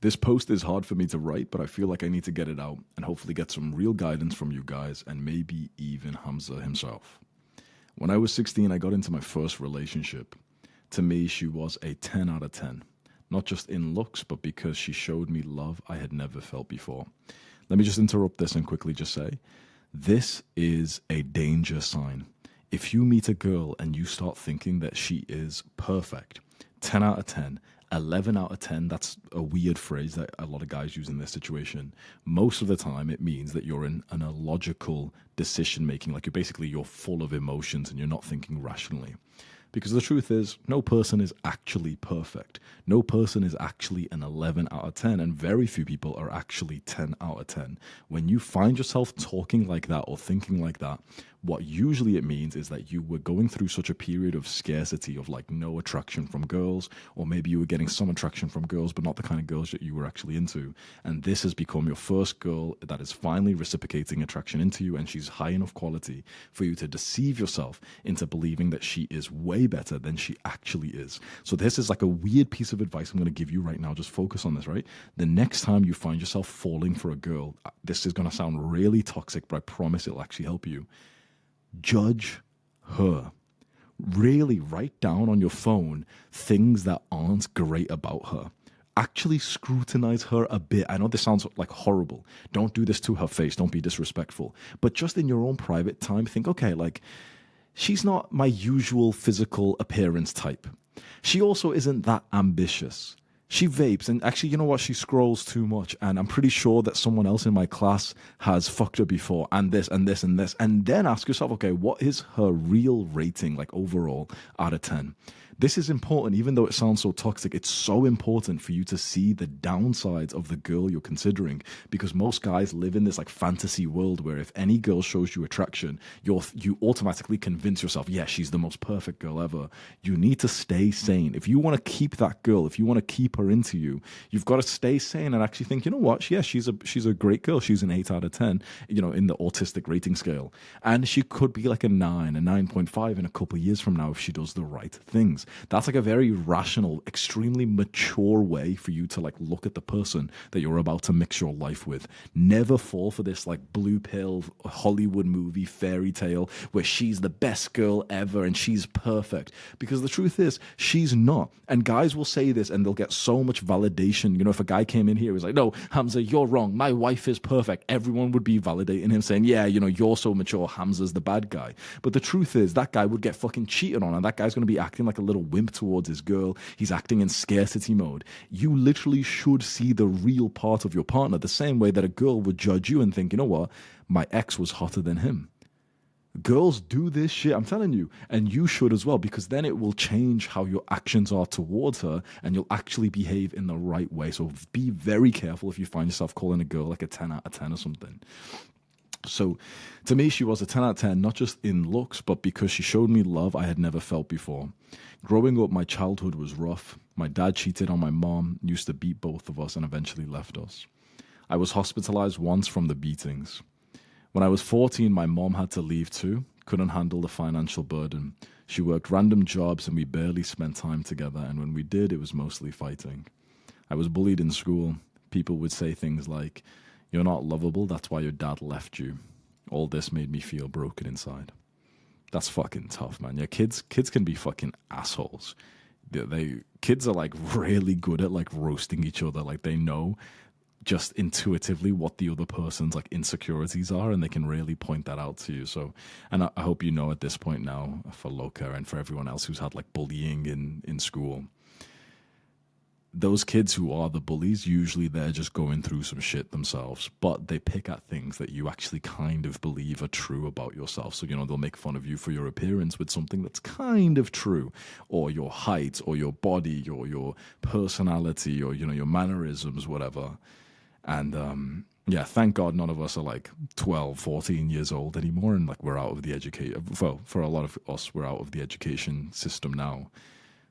This post is hard for me to write, but I feel like I need to get it out and hopefully get some real guidance from you guys and maybe even Hamza himself. When I was 16, I got into my first relationship. To me, she was a 10 out of 10. Not just in looks, but because she showed me love I had never felt before. Let me just interrupt this and quickly just say, this is a danger sign. If you meet a girl and you start thinking that she is perfect, 10 out of 10, 11 out of 10, that's a weird phrase that a lot of guys use in this situation. Most of the time, it means that you're in an illogical decision making, like you're full of emotions and you're not thinking rationally. Because the truth is, no person is actually perfect. No person is actually an 11 out of 10, and very few people are actually 10 out of 10. When you find yourself talking like that or thinking like that, what usually it means is that you were going through such a period of scarcity, of like no attraction from girls, or maybe you were getting some attraction from girls, but not the kind of girls that you were actually into. And this has become your first girl that is finally reciprocating attraction into you, and she's high enough quality for you to deceive yourself into believing that she is way better than she actually is. So this is like a weird piece of advice I'm going to give you right now. Just focus on this, right? The next time you find yourself falling for a girl, this is going to sound really toxic, but I promise it'll actually help you. Judge her. Really write down on your phone things that aren't great about her. Actually scrutinize her a bit. I know this sounds like horrible. Don't do this to her face. Don't be disrespectful. But just in your own private time, think, okay, like, she's not my usual physical appearance type. She also isn't that ambitious. She vapes, and actually, you know what? She scrolls too much, and I'm pretty sure that someone else in my class has fucked her before, and this, and this, and this. And then ask yourself, okay, what is her real rating, like overall, out of 10? This is important, even though it sounds so toxic. It's so important for you to see the downsides of the girl you're considering, because most guys live in this like fantasy world where if any girl shows you attraction, you automatically convince yourself, yeah, she's the most perfect girl ever. You need to stay sane. If you want to keep that girl, if you want to keep her into you, you've got to stay sane and actually think, you know what? Yeah, she's a great girl. She's an 8 out of 10, in the autistic rating scale. And she could be like a 9, a 9.5 in a couple of years from now if she does the right things. That's like a very rational, extremely mature way for you to like look at the person that you're about to mix your life with. Never fall for this like blue pill Hollywood movie fairy tale where she's the best girl ever and she's perfect, because the truth is she's not. And guys will say this and they'll get so much validation. If a guy came in here, he was like, no, Hamza, you're wrong, my wife is perfect, everyone would be validating him, saying, yeah, you're so mature, Hamza's the bad guy. But the truth is that guy would get fucking cheated on, and that guy's going to be acting like a little wimp towards his girl. He's acting in scarcity mode. You literally should see the real part of your partner the same way that a girl would judge you and think, you know what, my ex was hotter than him. Girls do this shit, I'm telling you, and you should as well, because then it will change how your actions are towards her and you'll actually behave in the right way. So be very careful if you find yourself calling a girl like a 10 out of 10 or something. So to me, she was a 10 out of 10, not just in looks, but because she showed me love I had never felt before. Growing up, my childhood was rough. My dad cheated on my mom, used to beat both of us, and eventually left us. I was hospitalized once from the beatings. When I was 14, my mom had to leave too, couldn't handle the financial burden. She worked random jobs and we barely spent time together, and when we did, it was mostly fighting. I was bullied in school. People would say things like, "You're not lovable, that's why your dad left you." All this made me feel broken inside. That's fucking tough, man. Yeah, kids can be fucking assholes. Kids are like really good at like roasting each other. Like they know just intuitively what the other person's like insecurities are, and they can really point that out to you. So, and I hope you know at this point now, for Loka and for everyone else who's had like bullying in school, those kids who are the bullies, usually they're just going through some shit themselves, but they pick at things that you actually kind of believe are true about yourself. So, they'll make fun of you for your appearance with something that's kind of true, or your height, or your body, or your personality, or, your mannerisms, whatever. And, yeah, thank God none of us are like 12, 14 years old anymore, and like we're out of the education. Well, for a lot of us, we're out of the education system now.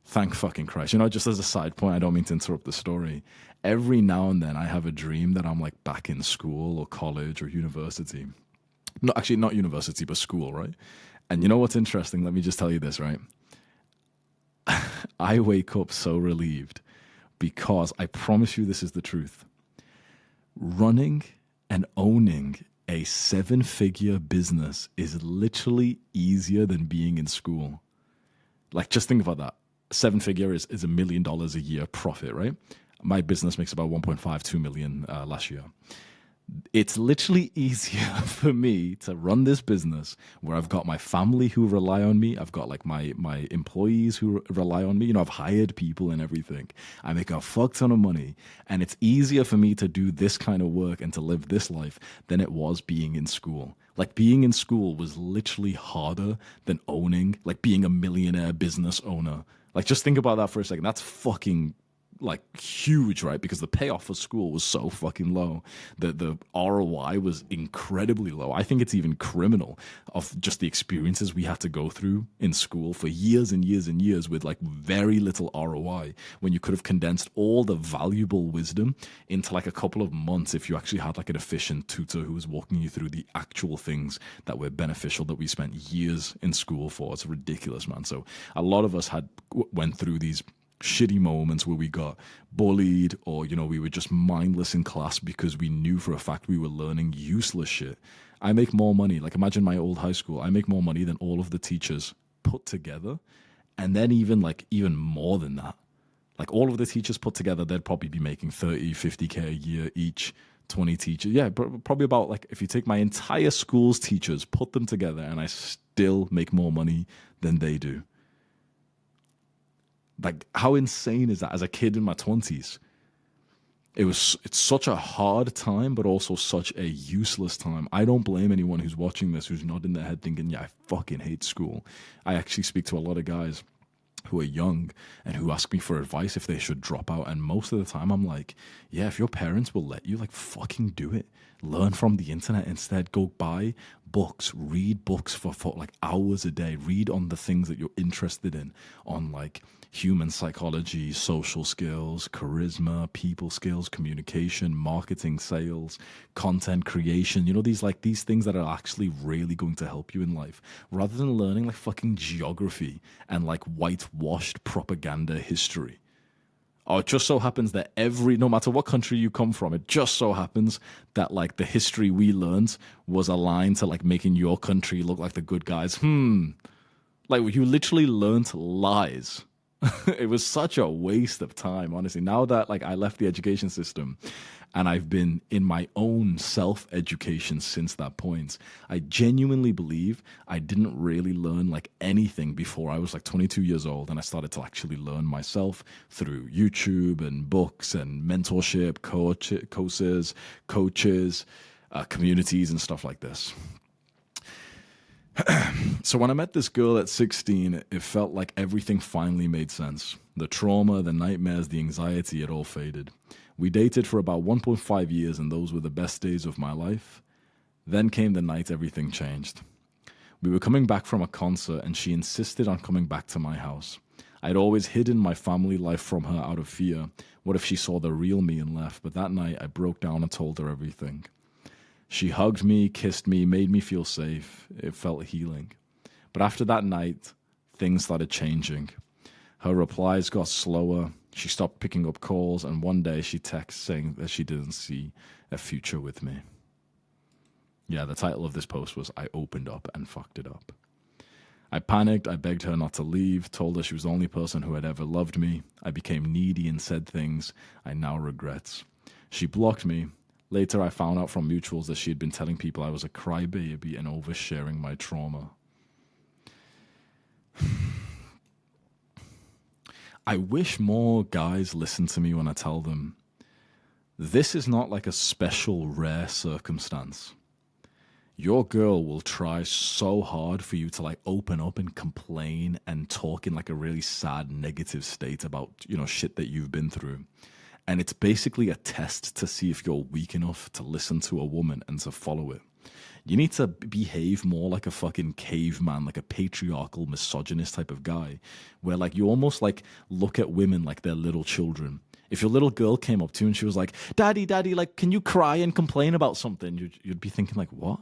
Thank fucking Christ. Just as a side point, I don't mean to interrupt the story. Every now and then I have a dream that I'm like back in school or college or university. No, actually not university, but school, right? And you know what's interesting? Let me just tell you this, right? I wake up so relieved because I promise you this is the truth. Running and owning a 7-figure business is literally easier than being in school. Like, just think about that. 7-figure is $1 million a year profit, right? My business makes about 1.52 million last year. It's literally easier for me to run this business where I've got my family who rely on me. I've got like my employees who rely on me. You know, I've hired people and everything. I make a fuck ton of money. And it's easier for me to do this kind of work and to live this life than it was being in school. Like, being in school was literally harder than owning, like being a millionaire business owner. Like, just think about that for a second. That's fucking like huge, right? Because the payoff for school was so fucking low. The ROI was incredibly low. I think it's even criminal of just the experiences we had to go through in school for years and years and years with like very little ROI, when you could have condensed all the valuable wisdom into like a couple of months if you actually had like an efficient tutor who was walking you through the actual things that were beneficial that we spent years in school for. It's ridiculous, man. So a lot of us went through these shitty moments where we got bullied, or, you know, we were just mindless in class because we knew for a fact we were learning useless shit. I make more money. Like, imagine my old high school. I make more money than all of the teachers put together. And then even more than that. Like, all of the teachers put together, they'd probably be making 30, 50K a year each. 20 teachers. Yeah, probably about, like, if you take my entire school's teachers, put them together, and I still make more money than they do. Like, how insane is that? As a kid in my 20s, it's such a hard time, but also such a useless time. I don't blame anyone who's watching this who's nodding their head thinking, yeah, I fucking hate school. I actually speak to a lot of guys who are young and who ask me for advice if they should drop out. And most of the time I'm like, yeah, if your parents will let you, like, fucking do it. Learn from the internet instead. Go buy books, read books for like hours a day. Read on the things that you're interested in, on like human psychology, social skills, charisma, people skills, communication, marketing, sales, content creation. You know, these things that are actually really going to help you in life, rather than learning like fucking geography and like whitewashed propaganda history. Oh, it just so happens that no matter what country you come from, it just so happens that like the history we learned was aligned to like making your country look like the good guys. Like, you literally learned lies. It was such a waste of time, honestly. Now that like I left the education system and I've been in my own self-education since that point, I genuinely believe I didn't really learn like anything before I was like 22 years old, and I started to actually learn myself through YouTube and books and mentorship, coaches, communities and stuff like this. So when I met this girl at 16, it felt like everything finally made sense. The trauma, the nightmares, the anxiety, it all faded. We dated for about 1.5 years, and those were the best days of my life. Then came the night everything changed. We were coming back from a concert, and she insisted on coming back to my house. I'd always hidden my family life from her out of fear. What if she saw the real me and left? But that night, I broke down and told her everything. She hugged me, kissed me, made me feel safe. It felt healing. But after that night, things started changing. Her replies got slower. She stopped picking up calls, and one day she texted saying that she didn't see a future with me. Yeah, the title of this post was I Opened Up and Fucked It Up. I panicked. I begged her not to leave, told her she was the only person who had ever loved me. I became needy and said things I now regret. She blocked me. Later, I found out from mutuals that she had been telling people I was a crybaby and oversharing my trauma. I wish more guys listen to me when I tell them this is not like a special rare circumstance. Your girl will try so hard for you to like open up and complain and talk in like a really sad, negative state about, you know, shit that you've been through. And it's basically a test to see if you're weak enough to listen to a woman and to follow it. You need to behave more like a fucking caveman, like a patriarchal, misogynist type of guy, where like you almost like look at women like they're little children. If your little girl came up to you and she was like, daddy, like, can you cry and complain about something? You'd be thinking like, what?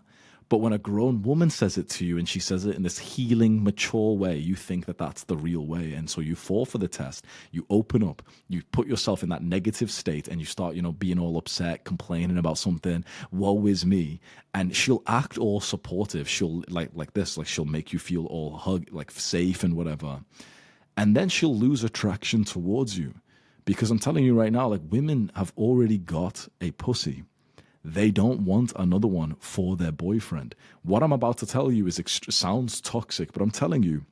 But when a grown woman says it to you and she says it in this healing, mature way, you think that that's the real way. And so you fall for the test, you open up, you put yourself in that negative state and you start, being all upset, complaining about something, woe is me. And she'll act all supportive. She'll like this, like she'll make you feel all like safe and whatever. And then she'll lose attraction towards you. Because I'm telling you right now, like women have already got a pussy. They don't want another one for their boyfriend. What I'm about to tell you sounds toxic, but I'm telling you,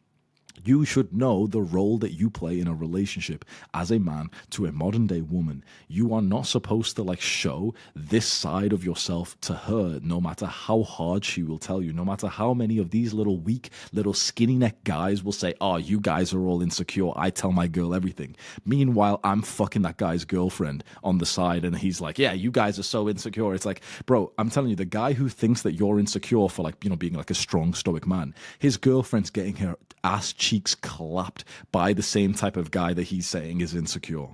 you should know the role that you play in a relationship as a man to a modern day woman. You are not supposed to show this side of yourself to her, no matter how hard she will tell you, no matter how many of these little weak, little skinny neck guys will say, oh, you guys are all insecure. I tell my girl everything. Meanwhile, I'm fucking that guy's girlfriend on the side. And he's like, yeah, you guys are so insecure. It's like, bro, I'm telling you, the guy who thinks that you're insecure for being a strong stoic man, his girlfriend's getting her ass cheeks clapped by the same type of guy that he's saying is insecure.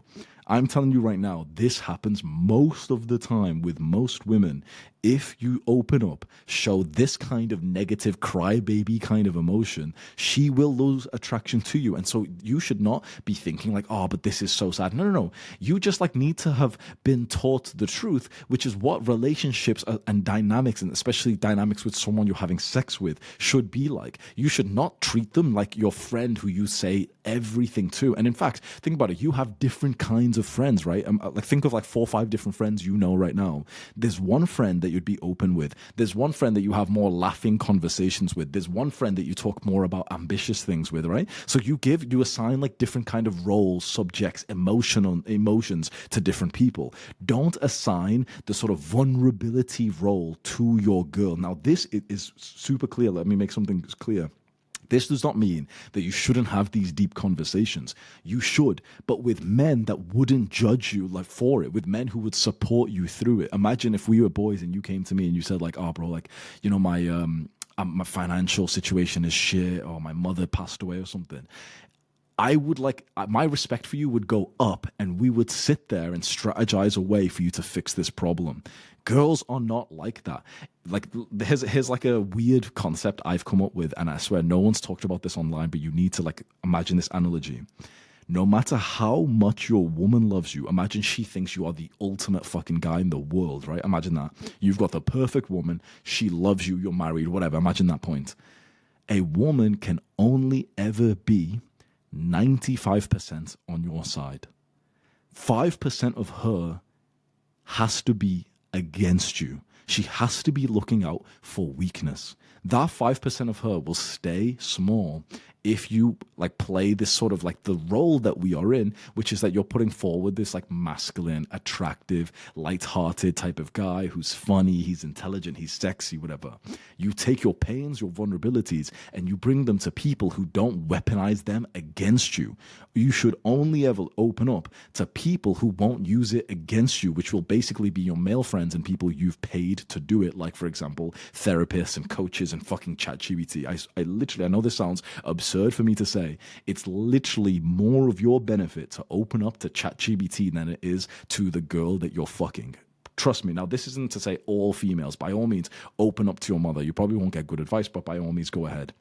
I'm telling you right now, this happens most of the time with most women. If you open up, show this kind of negative crybaby kind of emotion, she will lose attraction to you. And so you should not be thinking oh, but this is so sad. No. You just need to have been taught the truth, which is what relationships and dynamics, and especially dynamics with someone you're having sex with, should be like. You should not treat them like your friend who you say everything to. And in fact, think about it. You have different kinds of friends, right? Think of 4 or 5 different friends right now. There's one friend that you'd be open with. There's one friend that you have more laughing conversations with. There's one friend that you talk more about ambitious things with, right? So you assign different kind of roles, subjects, emotions to different people. Don't assign the sort of vulnerability role to your girl. Now, this is super clear. Let me make something clear. This does not mean that you shouldn't have these deep conversations. You should, but with men that wouldn't judge you for it, with men who would support you through it. Imagine if we were boys and you came to me and you said oh, bro, my financial situation is shit, or my mother passed away or something. I would my respect for you would go up, and we would sit there and strategize a way for you to fix this problem. Girls are not like that. Here's a weird concept I've come up with, and I swear no one's talked about this online, but you need to imagine this analogy. No matter how much your woman loves you, imagine she thinks you are the ultimate fucking guy in the world, right? Imagine that. You've got the perfect woman. She loves you. You're married, whatever. Imagine that point. A woman can only ever be 95% on your side. 5% of her has to be against you. She has to be looking out for weakness. That 5% of her will stay small if you play this sort of the role that we are in, which is that you're putting forward this masculine, attractive, light-hearted type of guy who's funny, he's intelligent, he's sexy, whatever. You take your pains, your vulnerabilities, and you bring them to people who don't weaponize them against you. You should only ever open up to people who won't use it against you, which will basically be your male friends and people you've paid to do it, for example, therapists and coaches and fucking ChatGPT. I know this sounds absurd for me to say. It's literally more of your benefit to open up to ChatGPT than it is to the girl that you're fucking. Trust me. Now, this isn't to say all females. By all means, open up to your mother. You probably won't get good advice, but by all means, go ahead.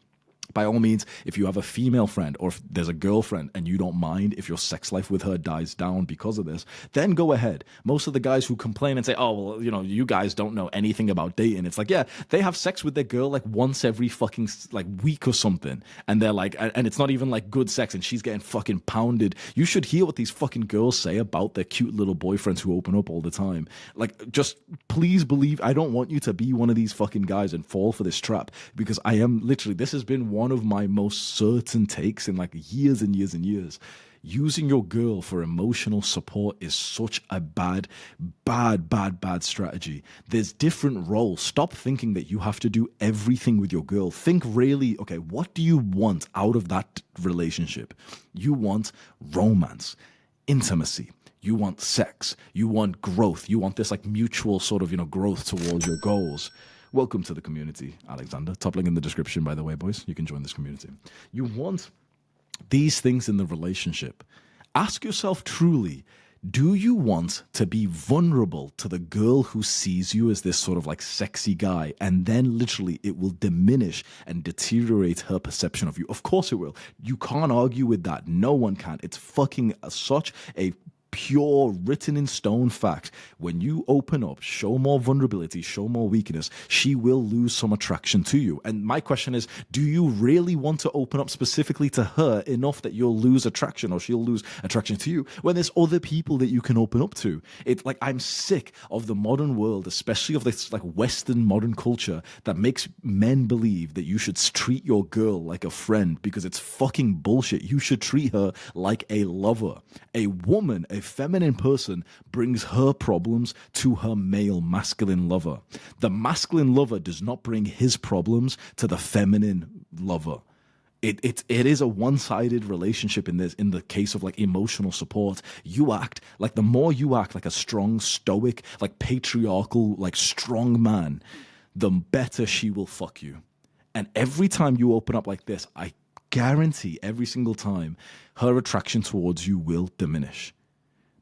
By all means, if you have a female friend or if there's a girlfriend and you don't mind if your sex life with her dies down because of this, then go ahead. Most of the guys who complain and say, oh, well, you guys don't know anything about dating. It's yeah, they have sex with their girl once every fucking week or something. And they're and it's not even good sex and she's getting fucking pounded. You should hear what these fucking girls say about their cute little boyfriends who open up all the time. Just please believe, I don't want you to be one of these fucking guys and fall for this trap, because I am literally, this has been one of my most certain takes in years and years and years. Using your girl for emotional support is such a bad strategy. There's different roles. Stop thinking that you have to do everything with your girl. Think really, okay, what do you want out of that relationship? You want romance, intimacy. You want sex. You want growth. You want this mutual sort of, growth towards your goals. Welcome to the community, Alexander. Top link in the description, by the way, boys. You can join this community. You want these things in the relationship. Ask yourself truly, Do you want to be vulnerable to the girl who sees you as this sort of like sexy guy, and then literally it will diminish and deteriorate her perception of you? Of course it will. You can't argue with that. No one can. It's fucking such a pure written in stone fact. When you open up, show more vulnerability, show more weakness, she will lose some attraction to you. And my question is, do you really want to open up specifically to her enough that you'll lose attraction, or she'll lose attraction to you, when there's other people that you can open up to? It's like, I'm sick of the modern world, especially of this like Western modern culture that makes men believe that you should treat your girl like a friend, because it's fucking bullshit. You should treat her like a lover. A woman, a feminine person, brings her problems to her male masculine lover. The masculine lover does not bring his problems to the feminine lover. It is a one-sided relationship in the case of like emotional support. You act like, the more you act like a strong, stoic, like patriarchal, like strong man, the better she will fuck you. And every time you open up like this, I guarantee every single time her attraction towards you will diminish.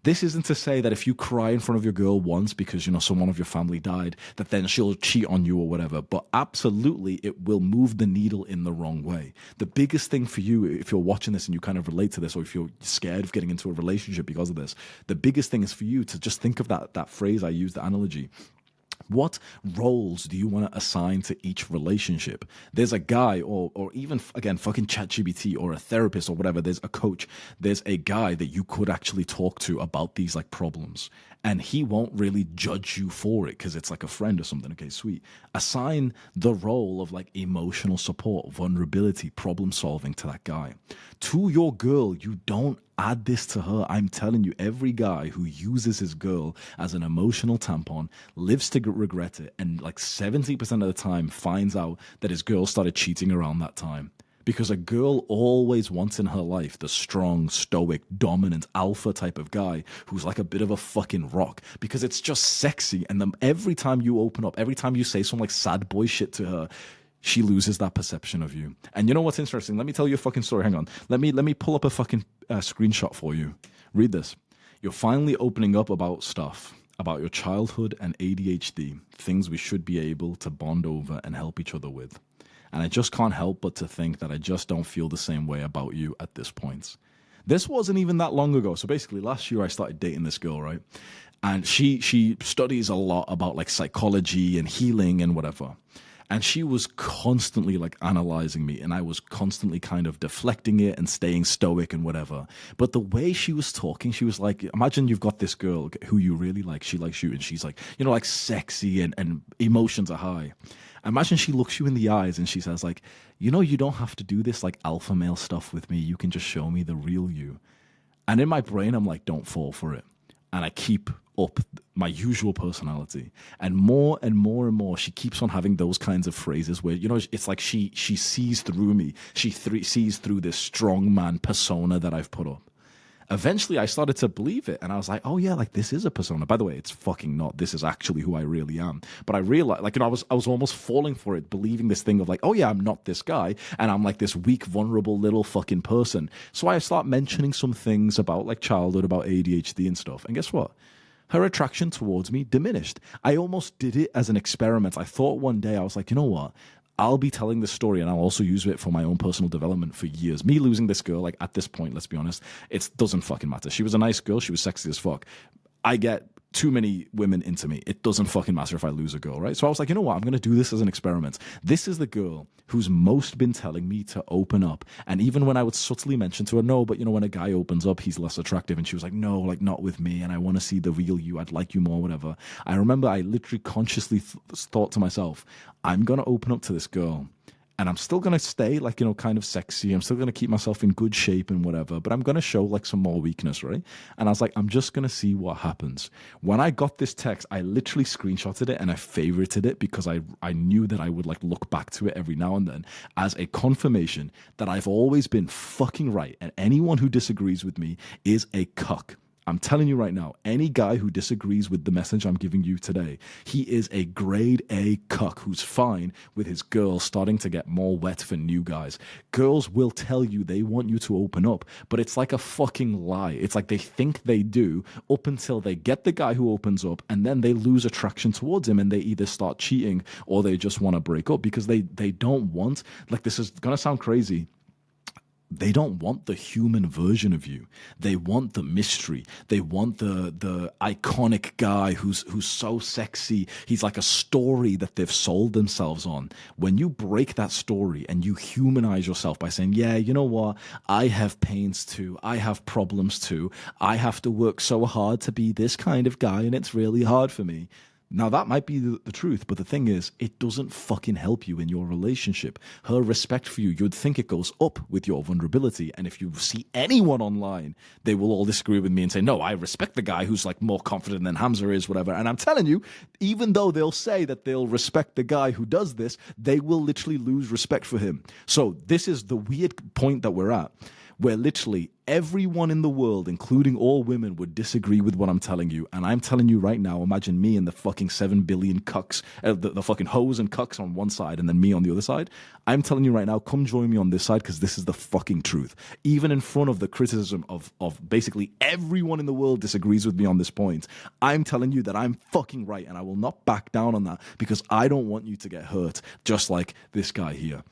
This isn't to say that if you cry in front of your girl once because, you know, someone of your family died, that then she'll cheat on you or whatever. But absolutely, it will move the needle in the wrong way. The biggest thing for you, if you're watching this and you kind of relate to this, or if you're scared of getting into a relationship because of this, the biggest thing is for you to just think of that phrase I used, the analogy. What roles do you want to assign to each relationship? There's a guy, or even, again, fucking ChatGPT, or a therapist or whatever. There's a coach. There's a guy that you could actually talk to about these like problems. And he won't really judge you for it because it's like a friend or something. Okay, sweet. Assign the role of like emotional support, vulnerability, problem solving to that guy. To your girl, you don't add this to her. I'm telling you, every guy who uses his girl as an emotional tampon lives to regret it. And like 70% of the time finds out that his girl started cheating around that time. Because a girl always wants in her life the strong, stoic, dominant, alpha type of guy who's like a bit of a fucking rock, because it's just sexy. And then every time you open up, every time you say some like sad boy shit to her, she loses that perception of you. And you know what's interesting? Let me tell you a fucking story. Hang on. Let me pull up a fucking screenshot for you. Read this. You're finally opening up about stuff, about your childhood and ADHD, things we should be able to bond over and help each other with. And I just can't help but to think that I just don't feel the same way about you at this point. This wasn't even that long ago. So basically last year I started dating this girl, right? And she studies a lot about like psychology and healing and whatever. And she was constantly like analyzing me, and I was constantly kind of deflecting it and staying stoic and whatever. But the way she was talking, she was like, imagine you've got this girl who you really like. She likes you, and she's like, you know, like sexy and emotions are high. Imagine she looks you in the eyes and she says like, you know, you don't have to do this like alpha male stuff with me. You can just show me the real you. And in my brain, I'm like, don't fall for it. And I keep up my usual personality. And more and more and more, she keeps on having those kinds of phrases where, you know, it's like she sees through me. She sees through this strong man persona that I've put up. Eventually, I started to believe it, and I was like, "Oh yeah, like this is a persona." By the way, it's fucking not. This is actually who I really am. But I realized, like, you know, I was almost falling for it, believing this thing of like, "Oh yeah, I'm not this guy, and I'm like this weak, vulnerable little fucking person." So I start mentioning some things about like childhood, about ADHD and stuff. And guess what? Her attraction towards me diminished. I almost did it as an experiment. I thought one day, I was like, you know what? I'll be telling this story and I'll also use it for my own personal development for years. Me losing this girl, like at this point, let's be honest, it doesn't fucking matter. She was a nice girl. She was sexy as fuck. I get too many women into me. It doesn't fucking matter if I lose a girl, right? So I was like, you know what? I'm going to do this as an experiment. This is the girl who's most been telling me to open up. And even when I would subtly mention to her, no, but you know, when a guy opens up, he's less attractive. And she was like, no, like not with me. And I want to see the real you. I'd like you more, whatever. I remember I literally consciously thought to myself, I'm going to open up to this girl. And I'm still going to stay like, you know, kind of sexy. I'm still going to keep myself in good shape and whatever, but I'm going to show like some more weakness, right? And I was like, I'm just going to see what happens. When I got this text, I literally screenshotted it and I favorited it because I knew that I would like look back to it every now and then as a confirmation that I've always been fucking right. And anyone who disagrees with me is a cuck. I'm telling you right now, any guy who disagrees with the message I'm giving you today, he is a grade A cuck who's fine with his girls starting to get more wet for new guys. Girls will tell you they want you to open up, but it's like a fucking lie. It's like they think they do up until they get the guy who opens up, and then they lose attraction towards him and they either start cheating or they just want to break up because they don't want, like, this is going to sound crazy, they don't want the human version of you. They want the mystery. They want the iconic guy who's so sexy. He's like a story that they've sold themselves on. When you break that story and you humanize yourself by saying, yeah, you know what? I have pains too. I have problems too. I have to work so hard to be this kind of guy, and it's really hard for me. Now, that might be the truth, but the thing is, it doesn't fucking help you in your relationship. Her respect for you, you'd think it goes up with your vulnerability. And if you see anyone online, they will all disagree with me and say, no, I respect the guy who's like more confident than Hamza is, whatever. And I'm telling you, even though they'll say that they'll respect the guy who does this, they will literally lose respect for him. So this is the weird point that we're at, where literally everyone in the world, including all women, would disagree with what I'm telling you. And I'm telling you right now, imagine me and the fucking 7 billion cucks, the fucking hoes and cucks on one side and then me on the other side. I'm telling you right now, come join me on this side because this is the fucking truth. Even in front of the criticism of basically everyone in the world disagrees with me on this point, I'm telling you that I'm fucking right, and I will not back down on that because I don't want you to get hurt just like this guy here.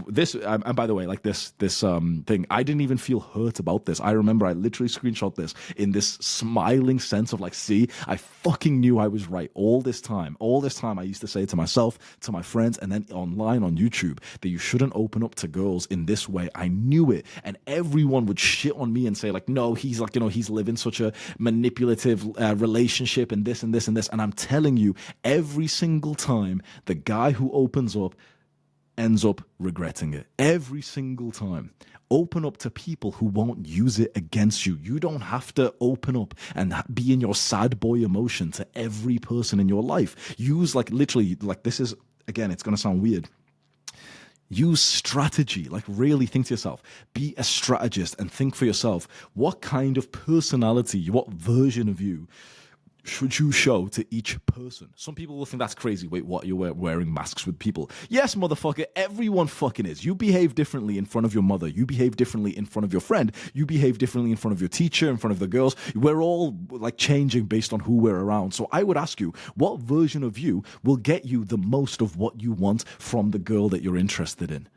This, and by the way, like this thing, I didn't even feel hurt about this. I remember I literally screenshot this in this smiling sense of like, see, I fucking knew I was right all this time. All this time I used to say to myself, to my friends, and then online on YouTube that you shouldn't open up to girls in this way. I knew it. And everyone would shit on me and say like, no, he's like, he's living such a manipulative relationship and this and this and this. And I'm telling you, every single time the guy who opens up ends up regretting it every single time. Open up to people who won't use it against you. You don't have to open up and be in your sad boy emotion to every person in your life. Use like literally, like this is, again, it's going to sound weird. Use strategy, like really think to yourself, be a strategist and think for yourself, what kind of personality, what version of you should you show to each person? Some people will think that's crazy. Wait, what? You're wearing masks with people? Yes, motherfucker. Everyone fucking is. You behave differently in front of your mother. You behave differently in front of your friend. You behave differently in front of your teacher, in front of the girls. We're all like changing based on who we're around. So I would ask you, what version of you will get you the most of what you want from the girl that you're interested in?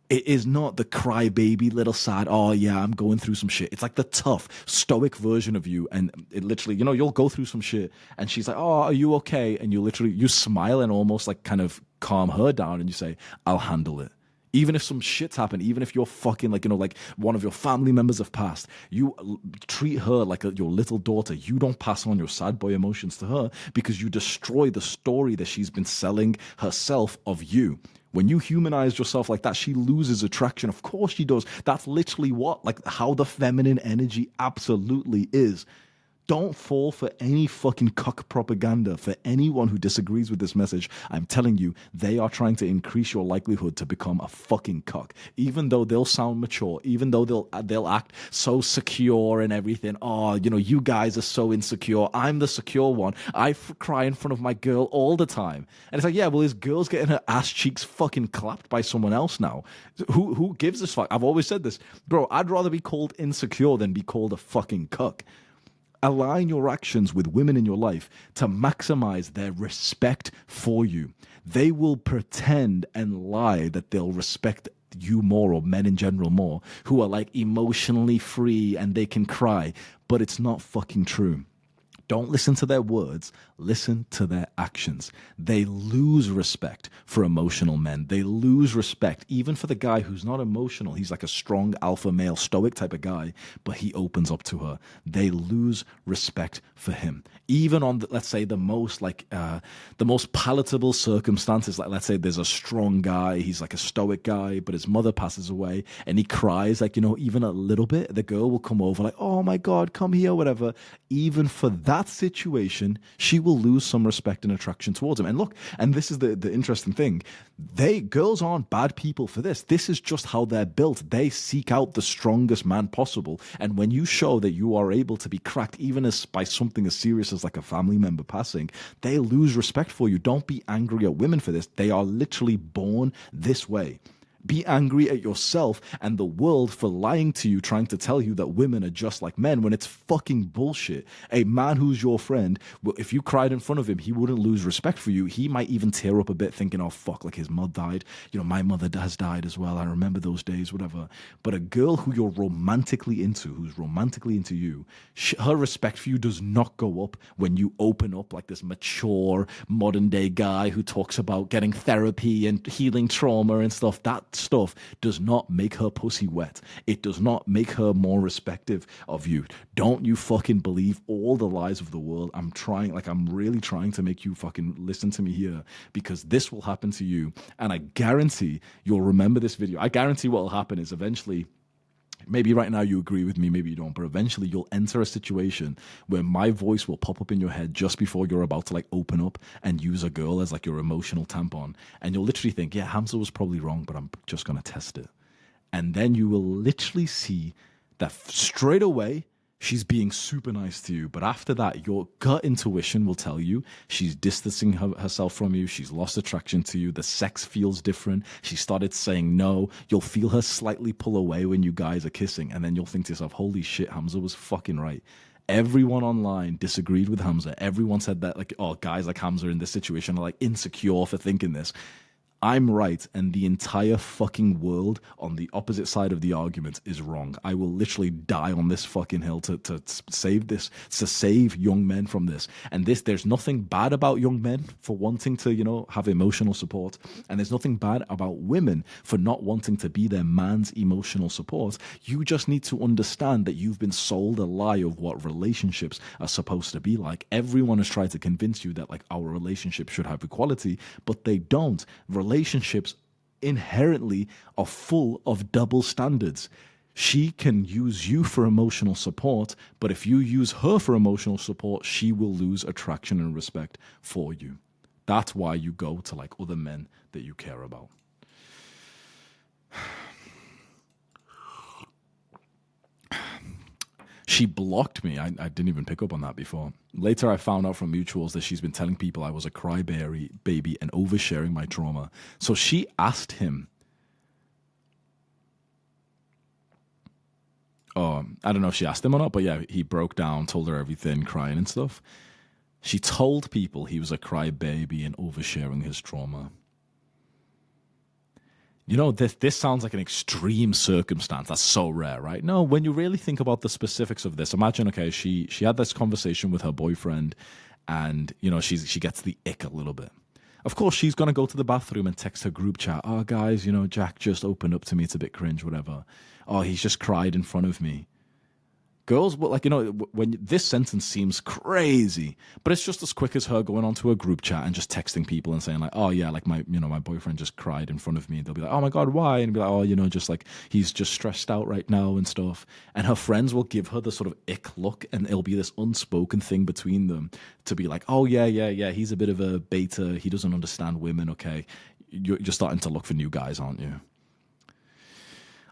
It is not the crybaby little sad, oh yeah, I'm going through some shit. It's like the tough, stoic version of you. And it literally, you'll go through some shit and she's like, oh, are you okay? And you smile and almost like kind of calm her down and you say, I'll handle it. Even if some shit's happened, even if you're fucking like, like one of your family members have passed, you treat her like your little daughter. You don't pass on your sad boy emotions to her because you destroy the story that she's been selling herself of you. When you humanize yourself like that, she loses attraction. Of course she does. That's literally how the feminine energy absolutely is. Don't fall for any fucking cuck propaganda for anyone who disagrees with this message. I'm telling you, they are trying to increase your likelihood to become a fucking cuck. Even though they'll sound mature, even though they'll act so secure and everything. Oh, you guys are so insecure. I'm the secure one. I cry in front of my girl all the time. And it's like, yeah, well, this girl's getting her ass cheeks fucking clapped by someone else now. Who gives a fuck? I've always said this. Bro, I'd rather be called insecure than be called a fucking cuck. Align your actions with women in your life to maximize their respect for you. They will pretend and lie that they'll respect you more, or men in general more, who are like emotionally free and they can cry, but it's not fucking true. Don't listen to their words, listen to their actions. They lose respect for emotional men. They lose respect even for the guy who's not emotional. He's like a strong alpha male stoic type of guy, but he opens up to her. They lose respect for him. Even on, let's say, the most palatable circumstances, like let's say there's a strong guy, he's like a stoic guy, but his mother passes away and he cries like, even a little bit, the girl will come over like, oh my God, come here, whatever. Even for that that situation, she will lose some respect and attraction towards him. And look, and this is the interesting thing. Girls aren't bad people for this. This is just how they're built. They seek out the strongest man possible. And when you show that you are able to be cracked, even as by something as serious as like a family member passing, they lose respect for you. Don't be angry at women for this. They are literally born this way. Be angry at yourself and the world for lying to you, trying to tell you that women are just like men when it's fucking bullshit. A man who's your friend, if you cried in front of him, he wouldn't lose respect for you. He might even tear up a bit thinking, oh, fuck, like his mother died. You know, my mother has died as well. I remember those days, whatever. But a girl who you're romantically into, who's romantically into you, her respect for you does not go up when you open up like this mature modern day guy who talks about getting therapy and healing trauma and stuff. That stuff does not make her pussy wet. It does not make her more respective of you. Don't you fucking believe all the lies of the world. I'm really trying to make you fucking listen to me here, because this will happen to you. And I guarantee you'll remember this video. I guarantee what will happen is eventually, maybe right now you agree with me, maybe you don't, but eventually you'll enter a situation where my voice will pop up in your head just before you're about to like open up and use a girl as like your emotional tampon. And you'll literally think, yeah, Hamza was probably wrong, but I'm just going to test it. And then you will literally see that straight away, she's being super nice to you. But after that, your gut intuition will tell you she's distancing herself from you. She's lost attraction to you. The sex feels different. She started saying no. You'll feel her slightly pull away when you guys are kissing. And then you'll think to yourself, holy shit, Hamza was fucking right. Everyone online disagreed with Hamza. Everyone said that, like, oh, guys like Hamza in this situation are like insecure for thinking this. I'm right, and the entire fucking world on the opposite side of the argument is wrong. I will literally die on this fucking hill to save this, to save young men from this. And there's nothing bad about young men for wanting to, you know, have emotional support. And there's nothing bad about women for not wanting to be their man's emotional support. You just need to understand that you've been sold a lie of what relationships are supposed to be like. Everyone has tried to convince you that, like, our relationship should have equality, but they don't. Relationships inherently are full of double standards. She can use you for emotional support, but if you use her for emotional support, she will lose attraction and respect for you. That's why you go to like other men that you care about. She blocked me. I didn't even pick up on that before. Later, I found out from mutuals that she's been telling people I was a crybaby and oversharing my trauma. So she asked him, I don't know if she asked him or not, but yeah, he broke down, told her everything, crying and stuff. She told people he was a crybaby and oversharing his trauma. You know, this sounds like an extreme circumstance. That's so rare, right? No, when you really think about the specifics of this, imagine, okay, she had this conversation with her boyfriend, and, you know, she gets the ick a little bit. Of course, she's going to go to the bathroom and text her group chat. Oh, guys, you know, Jack just opened up to me. It's a bit cringe, whatever. Oh, he's just cried in front of me. Girls, like, you know, when this sentence seems crazy, but it's just as quick as her going onto a group chat and just texting people and saying like, oh yeah, like my boyfriend just cried in front of me. They'll be like, oh my God, why? And be like, oh, you know, just like he's just stressed out right now and stuff. And her friends will give her the sort of ick look, and it'll be this unspoken thing between them to be like, oh yeah, he's a bit of a beta. He doesn't understand women. Okay, you're starting to look for new guys, aren't you?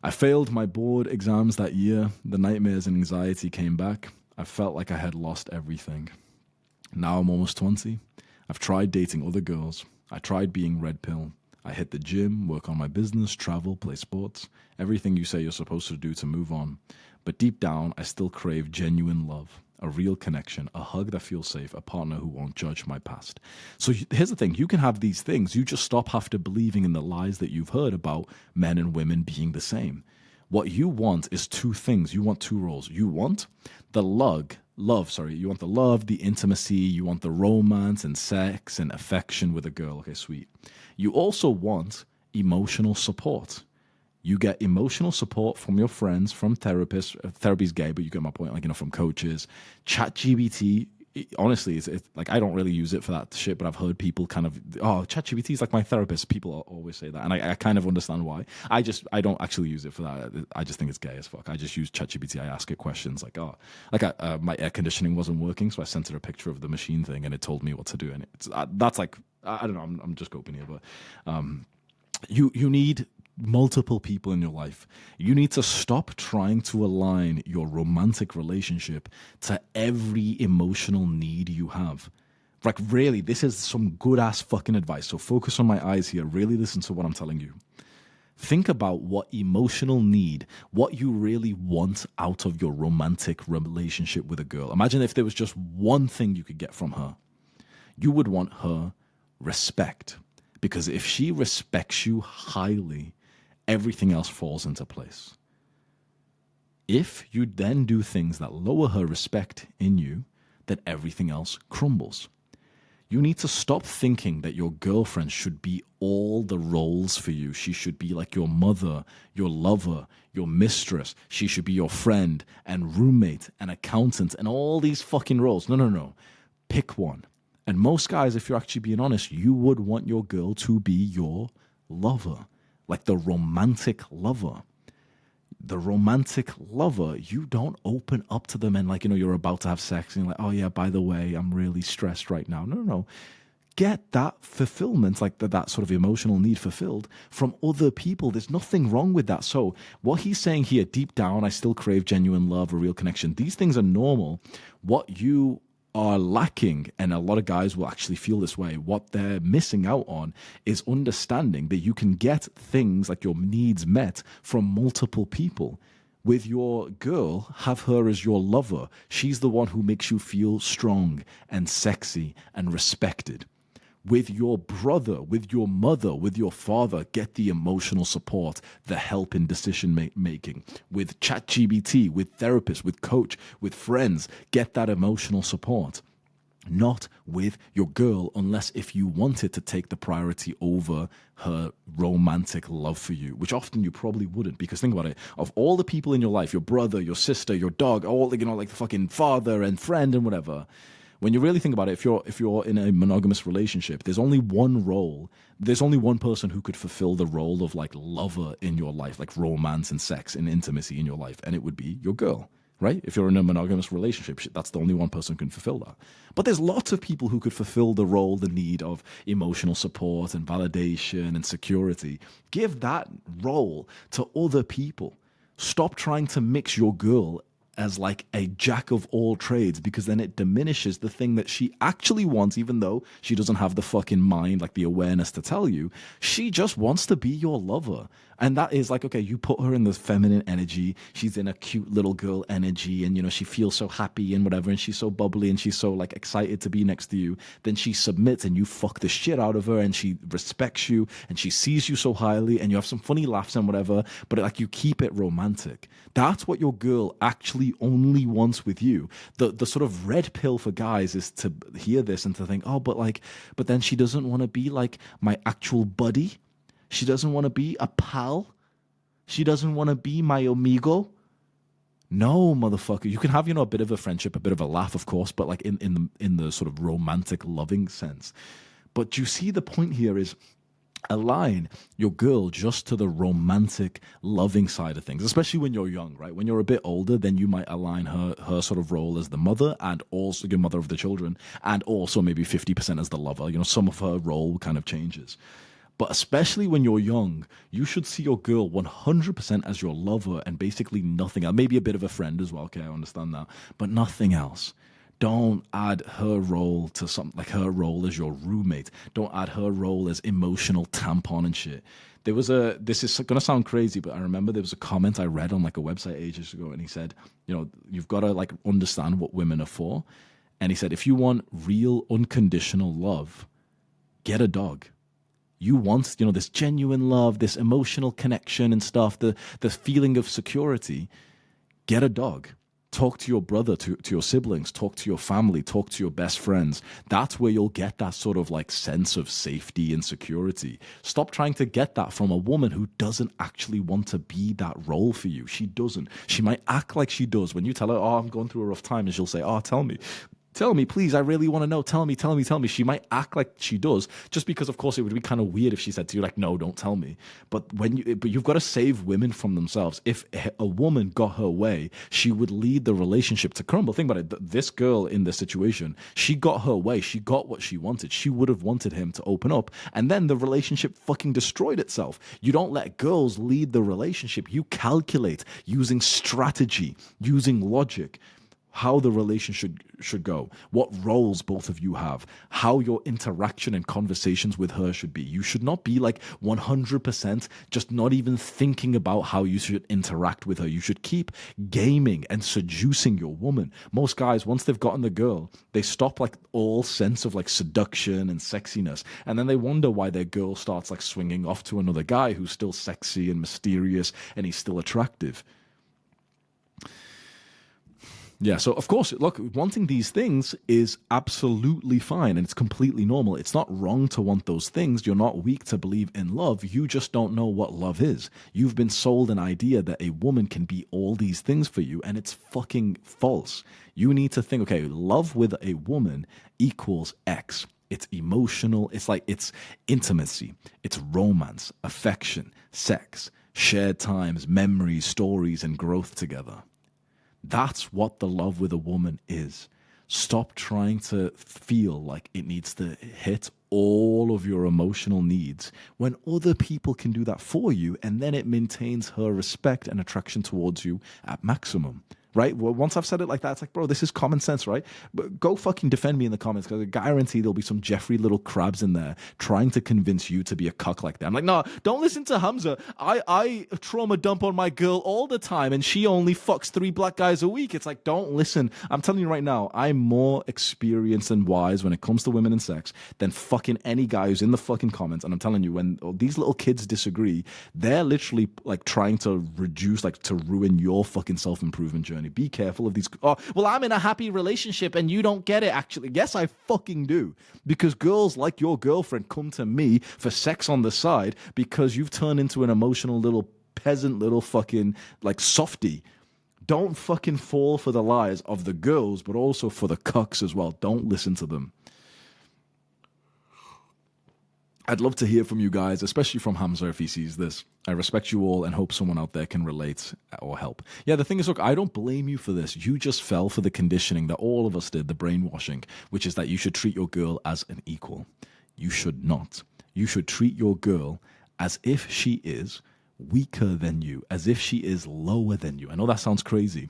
I failed my board exams that year. The nightmares and anxiety came back. I felt like I had lost everything. Now I'm almost 20. I've tried dating other girls. I tried being red pill. I hit the gym, work on my business, travel, play sports. Everything you say you're supposed to do to move on. But deep down, I still crave genuine love. A real connection, a hug that feels safe, a partner who won't judge my past. So here's the thing, you can have these things, you just stop after believing in the lies that you've heard about men and women being the same. What you want is two things, you want two roles. You want the you want the love, the intimacy, you want the romance and sex and affection with a girl, okay, sweet. You also want emotional support. You get emotional support from your friends, from therapists. Therapy's gay, but you get my point, like, you know, from coaches. ChatGPT honestly, it's like I don't really use it for that shit, but I've heard people kind of, oh, ChatGPT is like my therapist. People always say that, and I kind of understand why. I don't actually use it for that. I just think it's gay as fuck. I just use ChatGPT. I ask it questions like, oh, like my air conditioning wasn't working, so I sent it a picture of the machine thing, and it told me what to do. And it's that's like, I don't know. I'm just coping here, but you need multiple people in your life. You need to stop trying to align your romantic relationship to every emotional need you have. Like, really, this is some good ass fucking advice. So focus on my eyes here. Really listen to what I'm telling you. Think about what emotional need, what you really want out of your romantic relationship with a girl. Imagine if there was just one thing you could get from her. You would want her respect. Because if she respects you highly, everything else falls into place. If you then do things that lower her respect in you, then everything else crumbles. You need to stop thinking that your girlfriend should be all the roles for you. She should be like your mother, your lover, your mistress. She should be your friend and roommate and accountant and all these fucking roles. No. Pick one. And most guys, if you're actually being honest, you would want your girl to be your lover. Like the romantic lover. The romantic lover, you don't open up to them and like, you're about to have sex and you're like, oh yeah, by the way, I'm really stressed right now. No. Get that fulfillment, like that sort of emotional need fulfilled from other people. There's nothing wrong with that. So what he's saying here, deep down, I still crave genuine love, a real connection. These things are normal. What you are lacking, and a lot of guys will actually feel this way, what they're missing out on is understanding that you can get things like your needs met from multiple people. With your girl, have her as your lover. She's the one who makes you feel strong and sexy and respected. With your brother, with your mother, with your father, get the emotional support, the help in decision making. With ChatGPT, with therapists, with coach, with friends, get that emotional support. Not with your girl, unless if you wanted to take the priority over her romantic love for you, which often you probably wouldn't. Because think about it, of all the people in your life, your brother, your sister, your dog, all, like the fucking father and friend and whatever, when you really think about it, if you're in a monogamous relationship, there's only one role. There's only one person who could fulfill the role of like lover in your life, like romance and sex and intimacy in your life, and it would be your girl, right? If you're in a monogamous relationship, that's the only one person who can fulfill that. But there's lots of people who could fulfill the role, the need of emotional support and validation and security. Give that role to other people. Stop trying to mix your girl as like a jack of all trades, because then it diminishes the thing that she actually wants, even though she doesn't have the fucking mind, like the awareness to tell you. She just wants to be your lover. And that is like, okay, you put her in the feminine energy. She's in a cute little girl energy, and she feels so happy and whatever, and she's so bubbly and she's so like excited to be next to you. Then she submits and you fuck the shit out of her, and she respects you and she sees you so highly, and you have some funny laughs and whatever, but like you keep it romantic. That's what your girl actually only wants with you. The sort of red pill for guys is to hear this and to think, oh, but then she doesn't want to be like my actual buddy. She doesn't want to be a pal. She doesn't want to be my amigo. No, motherfucker. You can have, a bit of a friendship, a bit of a laugh, of course, but like in the sort of romantic, loving sense. But you see, the point here is align your girl just to the romantic, loving side of things, especially when you're young, right? When you're a bit older, then you might align her sort of role as the mother and also your mother of the children, and also maybe 50% as the lover. Some of her role kind of changes. But especially when you're young, you should see your girl 100% as your lover and basically nothing else. Maybe a bit of a friend as well, okay, I understand that, but nothing else. Don't add her role to something like her role as your roommate. Don't add her role as emotional tampon and shit. This is going to sound crazy, but I remember there was a comment I read on like a website ages ago, and he said, you've got to like understand what women are for. And he said, if you want real unconditional love, get a dog. You want, this genuine love, this emotional connection and stuff, the feeling of security. Get a dog. Talk to your brother, to your siblings, talk to your family, talk to your best friends. That's where you'll get that sort of like sense of safety and security. Stop trying to get that from a woman who doesn't actually want to be that role for you. She doesn't. She might act like she does. When you tell her, oh, I'm going through a rough time, and she'll say, oh, tell me. Tell me, please. I really want to know. Tell me, tell me, tell me. She might act like she does, just because, of course, it would be kind of weird if she said to you, like, no, don't tell me. But you've got to save women from themselves. If a woman got her way, she would lead the relationship to crumble. Think about it. This girl in this situation, she got her way. She got what she wanted. She would have wanted him to open up, and then the relationship fucking destroyed itself. You don't let girls lead the relationship. You calculate using strategy, using logic, how the relationship should go, what roles both of you have, how your interaction and conversations with her should be. You should not be like 100% just not even thinking about how you should interact with her. You should keep gaming and seducing your woman. Most guys, once they've gotten the girl, they stop like all sense of like seduction and sexiness, and then they wonder why their girl starts like swinging off to another guy who's still sexy and mysterious and he's still attractive. Yeah, so of course, look, wanting these things is absolutely fine and it's completely normal. It's not wrong to want those things. You're not weak to believe in love. You just don't know what love is. You've been sold an idea that a woman can be all these things for you, and it's fucking false. You need to think, okay, love with a woman equals X. It's emotional. It's intimacy. It's romance, affection, sex, shared times, memories, stories, and growth together. That's what the love with a woman is. Stop trying to feel like it needs to hit all of your emotional needs when other people can do that for you, and then it maintains her respect and attraction towards you at maximum. Right? Well, once I've said it like that, it's like, bro, this is common sense, right? But go fucking defend me in the comments, because I guarantee there'll be some Jeffrey little crabs in there trying to convince you to be a cuck like that. I'm like, no, don't listen to Hamza. I trauma dump on my girl all the time, and she only fucks 3 black guys a week. It's like, don't listen. I'm telling you right now, I'm more experienced and wise when it comes to women and sex than fucking any guy who's in the fucking comments. And I'm telling you, when these little kids disagree, they're literally like trying to reduce, like to ruin your fucking self-improvement journey. Be careful of these. Oh, well, I'm in a happy relationship and you don't get it, actually. Yes, I fucking do. Because girls like your girlfriend come to me for sex on the side because you've turned into an emotional little peasant, little fucking like softie. Don't fucking fall for the lies of the girls, but also for the cucks as well. Don't listen to them. I'd love to hear from you guys, especially from Hamza if he sees this. I respect you all and hope someone out there can relate or help. Yeah, the thing is, look, I don't blame you for this. You just fell for the conditioning that all of us did, the brainwashing, which is that you should treat your girl as an equal. You should not. You should treat your girl as if she is weaker than you, as if she is lower than you. I know that sounds crazy.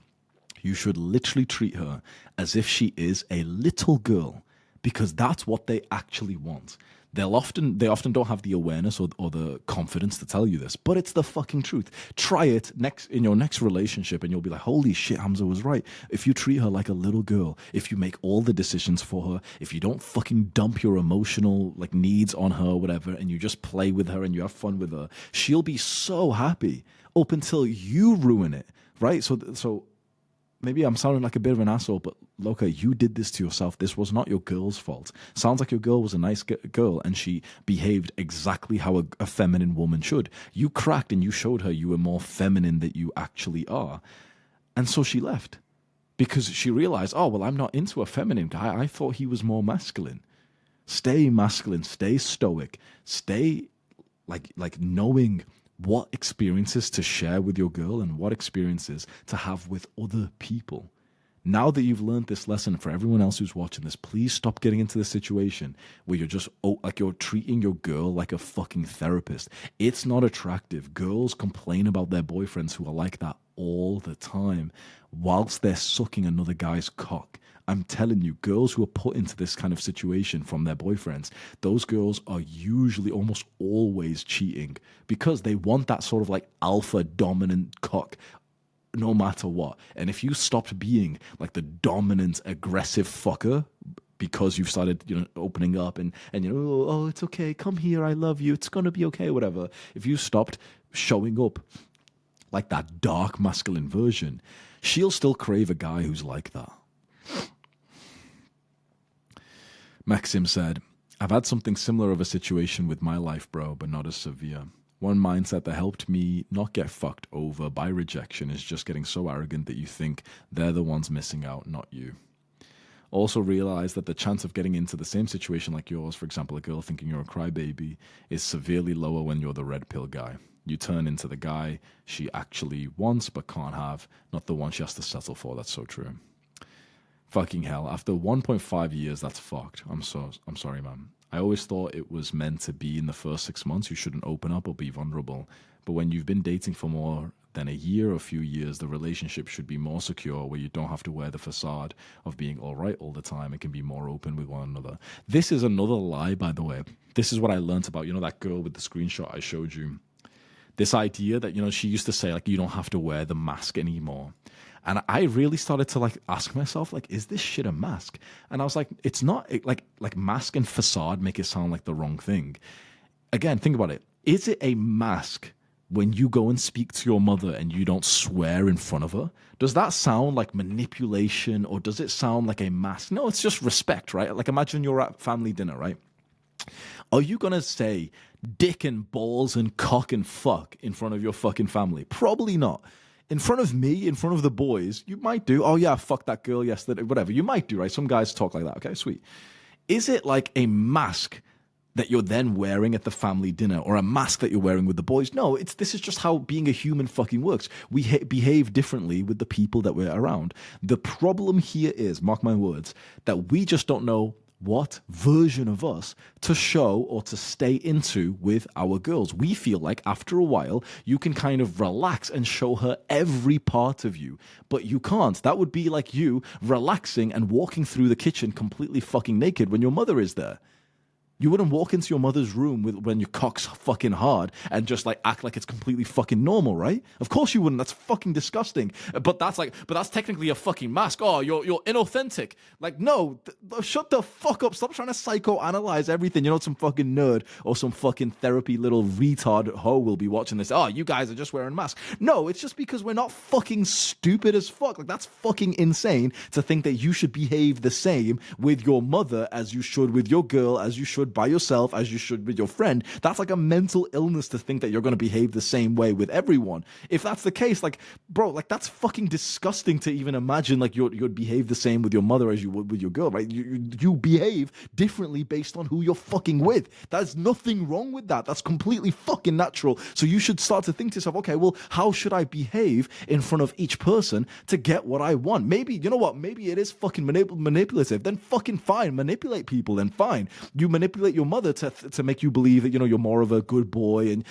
You should literally treat her as if she is a little girl, because that's what they actually want. They often don't have the awareness or the confidence to tell you this, but it's the fucking truth. Try it in your next relationship and you'll be like, holy shit, Hamza was right. If you treat her like a little girl, if you make all the decisions for her, if you don't fucking dump your emotional like needs on her or whatever, and you just play with her and you have fun with her, she'll be so happy up until you ruin it, right? So maybe I'm sounding like a bit of an asshole, but Loka, you did this to yourself. This was not your girl's fault. Sounds like your girl was a nice girl and she behaved exactly how a feminine woman should. You cracked and you showed her you were more feminine than you actually are. And so she left because she realized, oh, well, I'm not into a feminine guy. I thought he was more masculine. Stay masculine, stay stoic, stay like knowing what experiences to share with your girl and what experiences to have with other people. Now that you've learned this lesson, for everyone else who's watching this, please stop getting into the situation where you're just like you're treating your girl like a fucking therapist. It's not attractive. Girls complain about their boyfriends who are like that all the time whilst they're sucking another guy's cock. I'm telling you, girls who are put into this kind of situation from their boyfriends, those girls are usually almost always cheating because they want that sort of like alpha dominant cock no matter what. And if you stopped being like the dominant aggressive fucker because you've started, opening up and oh, it's okay, come here, I love you, it's gonna be okay, whatever. If you stopped showing up like that dark masculine version, she'll still crave a guy who's like that. Maxim said, I've had something similar of a situation with my life, bro, but not as severe. One mindset that helped me not get fucked over by rejection is just getting so arrogant that you think they're the ones missing out, not you. Also realize that the chance of getting into the same situation like yours, for example, a girl thinking you're a crybaby, is severely lower when you're the red pill guy. You turn into the guy she actually wants but can't have, not the one she has to settle for. That's so true. Fucking hell. After 1.5 years, that's fucked. I'm sorry, man. I always thought it was meant to be in the first 6 months. You shouldn't open up or be vulnerable. But when you've been dating for more than a year or a few years, the relationship should be more secure, where you don't have to wear the facade of being all right all the time. It can be more open with one another. This is another lie, by the way. This is what I learned about, that girl with the screenshot I showed you. This idea that, she used to say, like, you don't have to wear the mask anymore. And I really started to ask myself, is this shit a mask? And I was like, it's not. Like mask and facade make it sound like the wrong thing. Again, think about it. Is it a mask when you go and speak to your mother and you don't swear in front of her? Does that sound like manipulation, or does it sound like a mask? No, it's just respect, right? Like, imagine you're at family dinner, right? Are you going to say dick and balls and cock and fuck in front of your fucking family? Probably not. In front of me, in front of the boys, you might do. Oh, yeah, fuck that girl yesterday, whatever. You might do, right? Some guys talk like that. Okay, sweet. Is it like a mask that you're then wearing at the family dinner, or a mask that you're wearing with the boys? No, this is just how being a human fucking works. We behave differently with the people that we're around. The problem here is, mark my words, that we just don't know what version of us to show or to stay into with our girls. We feel like after a while, you can kind of relax and show her every part of you, but you can't. That would be like you relaxing and walking through the kitchen completely fucking naked when your mother is there. You wouldn't walk into your mother's room when your cock's fucking hard and just act like it's completely fucking normal, right? Of course you wouldn't. That's fucking disgusting. But that's technically a fucking mask. Oh, you're inauthentic. No, shut the fuck up. Stop trying to psychoanalyze everything. Some fucking nerd or some fucking therapy little retard hoe will be watching this. Oh, you guys are just wearing masks. No, it's just because we're not fucking stupid as fuck. That's fucking insane to think that you should behave the same with your mother as you should with your girl, as you should by yourself, as you should with your friend. That's like a mental illness to think that you're going to behave the same way with everyone. If that's the case, bro, that's fucking disgusting to even imagine you'd behave the same with your mother as you would with your girl, right? You behave differently based on who you're fucking with. There's nothing wrong with that. That's completely fucking natural. So you should start to think to yourself, okay, well, how should I behave in front of each person to get what I want? Maybe, you know what? Maybe it is fucking manipulative. Then fucking fine. Manipulate people. Then fine. You manipulate your mother to make you believe that you're more of a good boy, and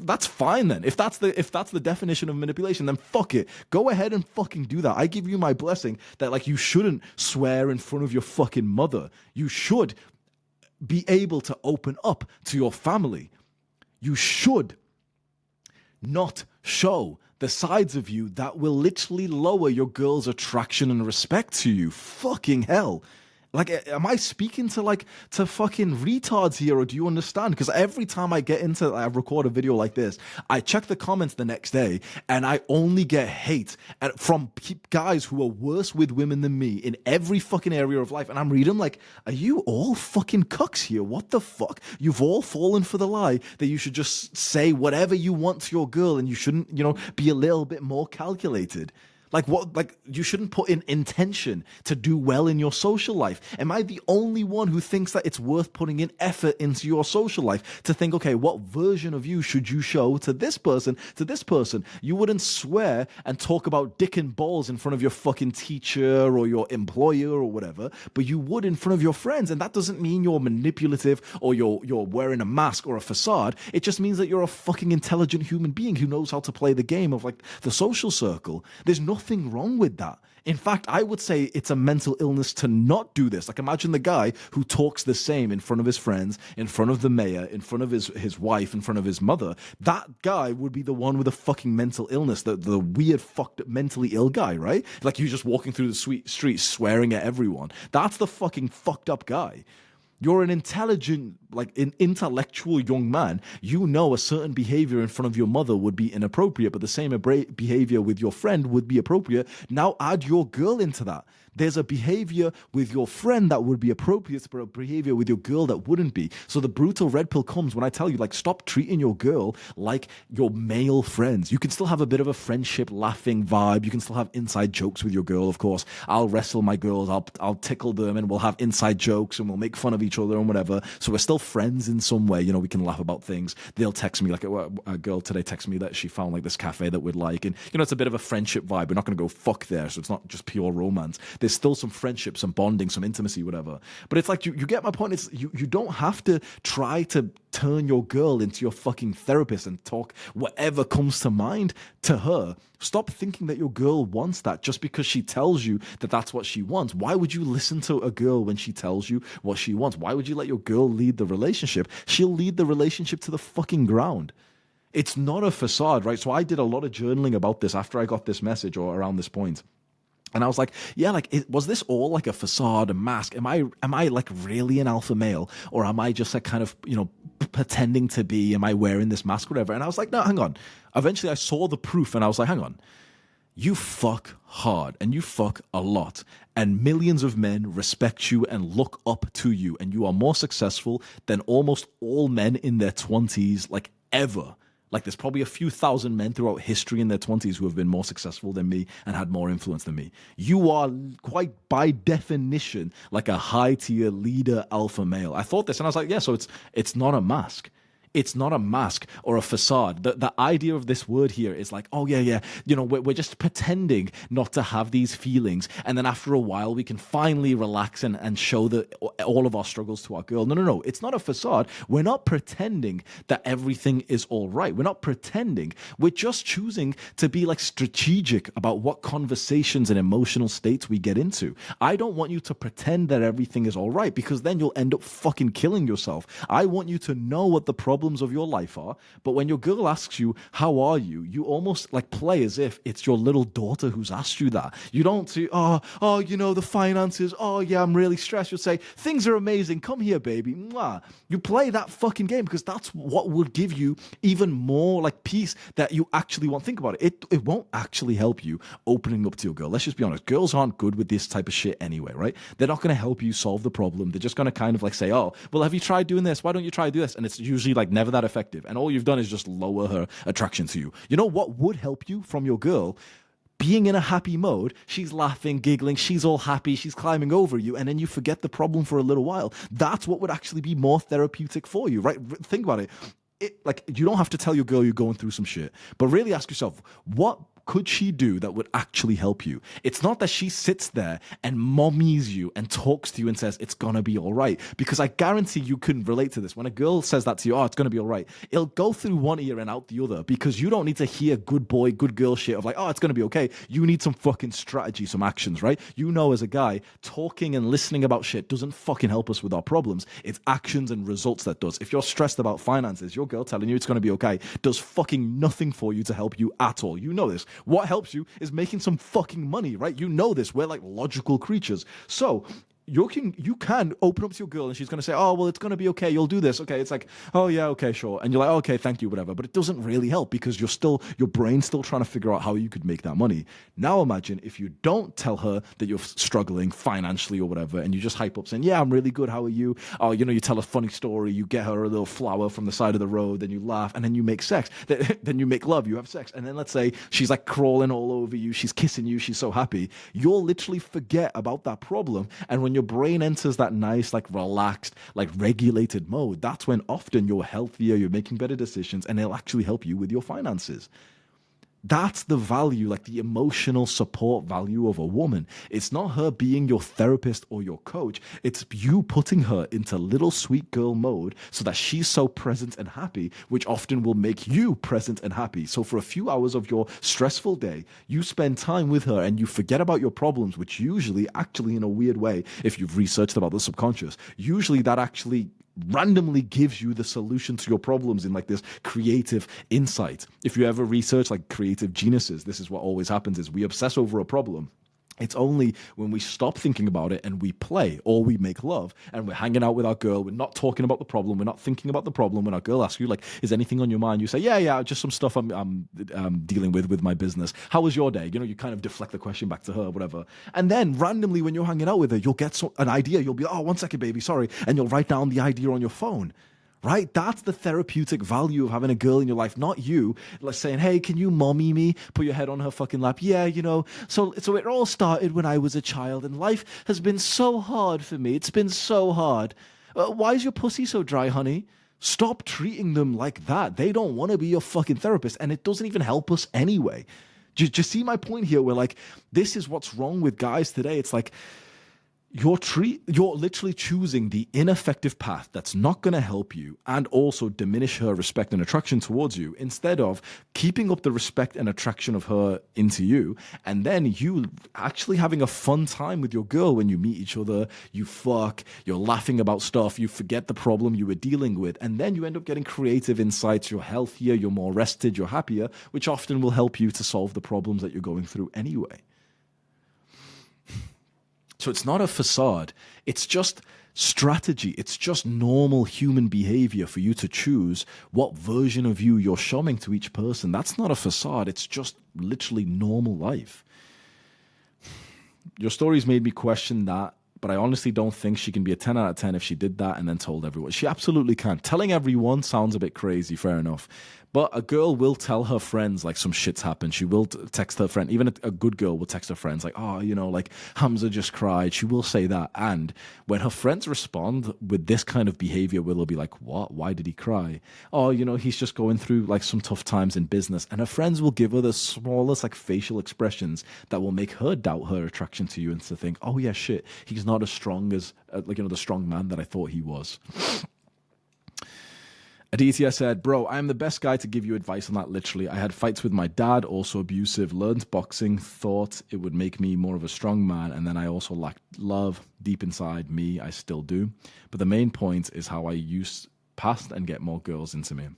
that's fine then. If that's the definition of manipulation, then fuck it. Go ahead and fucking do that. I give you my blessing that you shouldn't swear in front of your fucking mother. You should be able to open up to your family. You should not show the sides of you that will literally lower your girl's attraction and respect to you. Fucking hell. Am I speaking to fucking retards here, or do you understand? Because every time I record a video like this, I check the comments the next day, and I only get hate from guys who are worse with women than me in every fucking area of life. And I'm reading are you all fucking cucks here? What the fuck? You've all fallen for the lie that you should just say whatever you want to your girl, and you shouldn't, be a little bit more calculated. You shouldn't put in intention to do well in your social life. Am I the only one who thinks that it's worth putting in effort into your social life to think, okay, what version of you should you show to this person, to this person? You wouldn't swear and talk about dick and balls in front of your fucking teacher or your employer or whatever, but you would in front of your friends. And that doesn't mean you're manipulative or you're wearing a mask or a facade. It just means that you're a fucking intelligent human being who knows how to play the game of the social circle. There's nothing wrong with that. In fact, I would say it's a mental illness to not do this. Imagine the guy who talks the same in front of his friends, in front of the mayor, in front of his wife, in front of his mother. That guy would be the one with a fucking mental illness, the weird, fucked, mentally ill guy, right? He's just walking through the streets swearing at everyone. That's the fucking fucked up guy. You're an intelligent, an intellectual young man. You know a certain behavior in front of your mother would be inappropriate, but the same behavior with your friend would be appropriate. Now add your girl into that. There's a behavior with your friend that would be appropriate, but a behavior with your girl that wouldn't be. So the brutal red pill comes when I tell you, like, stop treating your girl like your male friends. You can still have a bit of a friendship, laughing vibe. You can still have inside jokes with your girl, of course. I'll wrestle my girls, I'll tickle them, and we'll have inside jokes and we'll make fun of each other and whatever. So we're still friends in some way. You know, we can laugh about things. They'll text me, like a girl today texted me that she found like this cafe that we'd like, and you know, it's a bit of a friendship vibe. We're not going to go fuck there, so it's not just pure romance. There's still some friendship, some bonding, some intimacy, whatever. But it's like, you get my point. It's you don't have to try to turn your girl into your fucking therapist and talk whatever comes to mind to her. Stop thinking that your girl wants that just because she tells you that that's what she wants. Why would you listen to a girl when she tells you what she wants? Why would you let your girl lead the relationship? She'll lead the relationship to the fucking ground. It's not a facade, right? So I did a lot of journaling about this after I got this message or around this point. And I was like, yeah, like, was this all like a facade, a mask? Am I like really an alpha male? Or am I just like kind of, you know, pretending to be, am I wearing this mask, whatever? And I was like, no, hang on. Eventually I saw the proof and I was like, hang on. You fuck hard and you fuck a lot, and millions of men respect you and look up to you, and you are more successful than almost all men in their 20s, like, ever. Like, there's probably a few thousand men throughout history in their 20s who have been more successful than me and had more influence than me. You are quite by definition like a high tier leader alpha male. I thought this and I was like, yeah, so it's not a mask. It's not a mask or a facade. The idea of this word here is like, oh, yeah, you know, we're just pretending not to have these feelings. And then after a while, we can finally relax and show all of our struggles to our girl. No. It's not a facade. We're not pretending that everything is all right. We're not pretending. We're just choosing to be like strategic about what conversations and emotional states we get into. I don't want you to pretend that everything is all right, because then you'll end up fucking killing yourself. I want you to know what the problems of your life are, but when your girl asks you, how are you, you almost like play as if it's your little daughter who's asked you that. You don't say, oh, you know, the finances, oh yeah, I'm really stressed. You'll say, things are amazing, come here, baby. Mwah. You play that fucking game because that's what would give you even more like peace that you actually want. Think about it. It won't actually help you opening up to your girl. Let's just be honest. Girls aren't good with this type of shit anyway, right? They're not going to help you solve the problem. They're just going to kind of like say, oh, well, have you tried doing this? Why don't you try do this? And it's usually like never that effective, and all you've done is just lower her attraction to you. You know what would help you from your girl? Being in a happy mode, she's laughing, giggling, she's all happy, she's climbing over you, and then you forget the problem for a little while. That's what would actually be more therapeutic for you, right? Think about it. Like, you don't have to tell your girl you're going through some shit, but really ask yourself, what could she do that would actually help you? It's not that she sits there and mommies you and talks to you and says it's gonna be all right, because I guarantee you couldn't relate to this. When a girl says that to you, oh, it's gonna be all right, it'll go through one ear and out the other, because you don't need to hear good boy, good girl shit of like, oh, it's gonna be okay. You need some fucking strategy, some actions, right? You know, as a guy, talking and listening about shit doesn't fucking help us with our problems. It's actions and results that does. If you're stressed about finances, your girl telling you it's gonna be okay does fucking nothing for you to help you at all. You know this. What helps you is making some fucking money, right? You know this. We're like logical creatures. So you can open up to your girl and she's going to say, oh, well, it's going to be okay. You'll do this. Okay. It's like, oh, yeah, okay, sure. And you're like, okay, thank you, whatever. But it doesn't really help because your brain's still trying to figure out how you could make that money. Now imagine if you don't tell her that you're struggling financially or whatever, and you just hype up saying, yeah, I'm really good. How are you? Oh, you know, you tell a funny story. You get her a little flower from the side of the road. Then you laugh, and then you make sex. Then you make love. You have sex. And then let's say she's like crawling all over you. She's kissing you. She's so happy. You'll literally forget about that problem. And when your brain enters that nice, like relaxed, like regulated mode, that's when often you're healthier, you're making better decisions, and it'll actually help you with your finances. That's the value, like the emotional support value of a woman. It's not her being your therapist or your coach. It's you putting her into little sweet girl mode so that she's so present and happy, which often will make you present and happy. So for a few hours of your stressful day, you spend time with her and you forget about your problems, which usually, actually in a weird way, if you've researched about the subconscious, usually that actually randomly gives you the solution to your problems in like this creative insight. If you ever research like creative geniuses, this is what always happens: is we obsess over a problem, It's only when we stop thinking about it and we play or we make love and we're hanging out with our girl. We're not talking about the problem. We're not thinking about the problem. When our girl asks you, like, is anything on your mind? You say, yeah, just some stuff I'm dealing with my business. How was your day? You know, you kind of deflect the question back to her, whatever. And then randomly when you're hanging out with her, you'll get an idea. You'll be, oh, 1 second, baby, sorry. And you'll write down the idea on your phone. Right? That's the therapeutic value of having a girl in your life, not you. Like saying, hey, can you mommy me? Put your head on her fucking lap. Yeah, you know. So it all started when I was a child, and life has been so hard for me. It's been so hard. Why is your pussy so dry, honey? Stop treating them like that. They don't want to be your fucking therapist, and it doesn't even help us anyway. Do you see my point here? Where like, this is what's wrong with guys today. It's like, you're literally choosing the ineffective path that's not going to help you and also diminish her respect and attraction towards you, instead of keeping up the respect and attraction of her into you, and then you actually having a fun time with your girl. When you meet each other, you fuck, you're laughing about stuff, you forget the problem you were dealing with, and then you end up getting creative insights. You're healthier, you're more rested, you're happier, which often will help you to solve the problems that you're going through anyway. So it's not a facade. It's just strategy. It's just normal human behavior for you to choose what version of you you're showing to each person. That's not a facade. It's just literally normal life. Your stories made me question that, but I honestly don't think she can be a 10 out of 10 if she did that and then told everyone. She absolutely can. Telling everyone sounds a bit crazy, fair enough. But a girl will tell her friends, like, some shit's happened. She will text her friend. Even a good girl will text her friends, like, oh, you know, like, Hamza just cried. She will say that. And when her friends respond with this kind of behavior, will be like, what? Why did he cry? Oh, you know, he's just going through, like, some tough times in business. And her friends will give her the smallest, like, facial expressions that will make her doubt her attraction to you and to think, oh, yeah, shit, he's not as strong as, like, you know, the strong man that I thought he was. Aditya said, bro, I'm the best guy to give you advice on that, literally. I had fights with my dad, also abusive, learned boxing, thought it would make me more of a strong man, and then I also lacked love deep inside me. I still do. But the main point is how I use past and get more girls into me.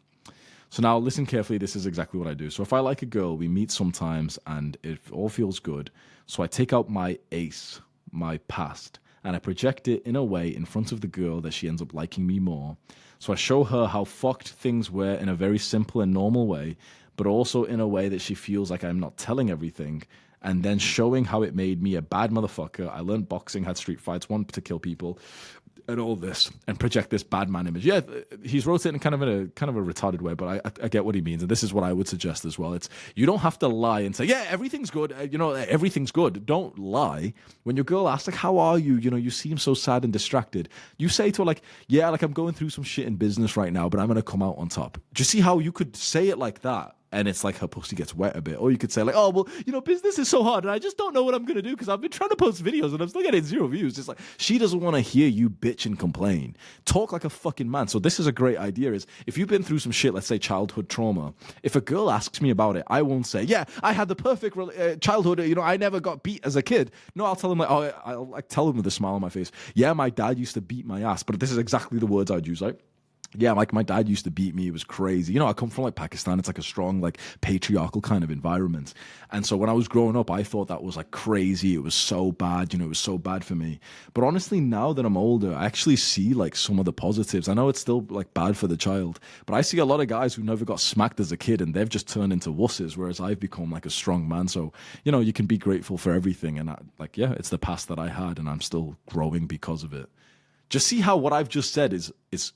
So now listen carefully, this is exactly what I do. So if I like a girl, we meet sometimes and it all feels good. So I take out my ace, my past, and I project it in a way in front of the girl that she ends up liking me more. So I show her how fucked things were in a very simple and normal way, but also in a way that she feels like I'm not telling everything, and then showing how it made me a bad motherfucker. I learned boxing, had street fights, wanted to kill people, and all this, and project this bad man image. Yeah, he's wrote it in kind of a retarded way, but I get what he means, and this is what I would suggest as well. It's, you don't have to lie and say, yeah, everything's good. You know, everything's good. Don't lie. When your girl asks, like, how are you? You know, you seem so sad and distracted. You say to her, like, yeah, like, I'm going through some shit in business right now, but I'm gonna come out on top. Do you see how you could say it like that? And it's like her pussy gets wet a bit. Or you could say, like, oh, well, you know, business is so hard and I just don't know what I'm going to do because I've been trying to post videos and I'm still getting 0 views. It's like, she doesn't want to hear you bitch and complain. Talk like a fucking man. So this is a great idea, is if you've been through some shit, let's say childhood trauma, if a girl asks me about it, I won't say, yeah, I had the perfect childhood, you know, I never got beat as a kid. No, I'll tell them, like, oh, I'll like tell them with a smile on my face, yeah, my dad used to beat my ass. But this is exactly the words I'd use, like, yeah, like, my dad used to beat me. It was crazy. You know, I come from, like, Pakistan. It's like a strong, like, patriarchal kind of environment. And so when I was growing up, I thought that was, like, crazy. It was so bad. You know, it was so bad for me. But honestly, now that I'm older, I actually see, like, some of the positives. I know it's still, like, bad for the child, but I see a lot of guys who never got smacked as a kid and they've just turned into wusses, whereas I've become, like, a strong man. So, you know, you can be grateful for everything. And, like, yeah, it's the past that I had and I'm still growing because of it. Just see how what I've just said is